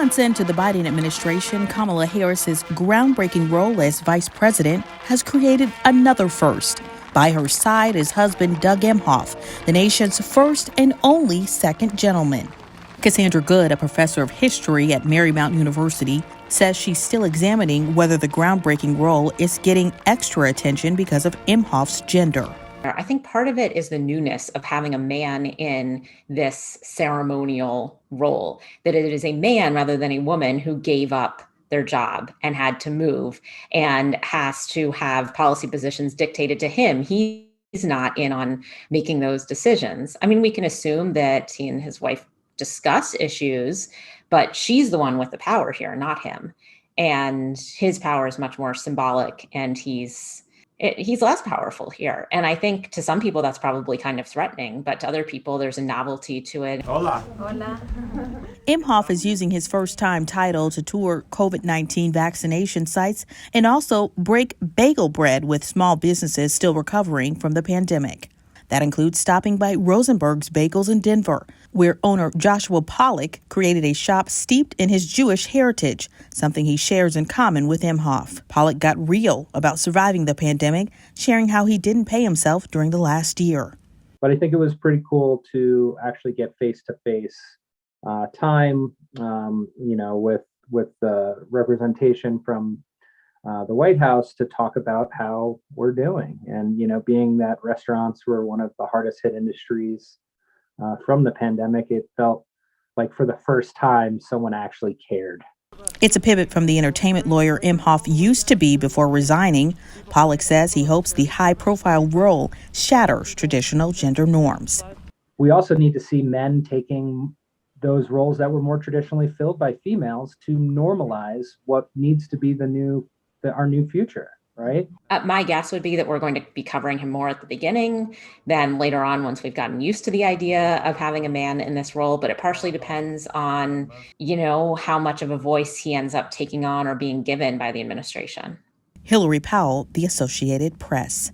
months into the Biden administration, Kamala Harris's groundbreaking role as vice president has created another first. By her side is husband Doug Emhoff, the nation's first and only second gentleman. Cassandra Good, a professor of history at Marymount University, says she's still examining whether the groundbreaking role is getting extra attention because of Emhoff's gender. I think part of it is the newness of having a man in this ceremonial role, that it is a man rather than a woman who gave up their job and had to move and has to have policy positions dictated to him. He's not in on making those decisions. I mean, we can assume that he and his wife discuss issues, but she's the one with the power here, not him. And his power is much more symbolic, and he's less powerful here. And I think to some people that's probably kind of threatening, but to other people there's a novelty to it. Hola. Hola. Emhoff is using his first-time title to tour COVID-19 vaccination sites and also break bagel bread with small businesses still recovering from the pandemic. That includes stopping by Rosenberg's Bagels in Denver, where owner Joshua Pollack created a shop steeped in his Jewish heritage, something he shares in common with Emhoff. Pollack got real about surviving the pandemic, sharing how he didn't pay himself during the last year. But I think it was pretty cool to actually get face-to-face time, with the representation from the White House to talk about how we're doing. And, being that restaurants were one of the hardest hit industries from the pandemic, it felt like for the first time someone actually cared. It's a pivot from the entertainment lawyer Emhoff used to be before resigning. Pollack says he hopes the high-profile role shatters traditional gender norms. We also need to see men taking those roles that were more traditionally filled by females to normalize what needs to be our new future, right? My guess would be that we're going to be covering him more at the beginning than later on once we've gotten used to the idea of having a man in this role. But it partially depends on, how much of a voice he ends up taking on or being given by the administration. Hillary Powell, The Associated Press.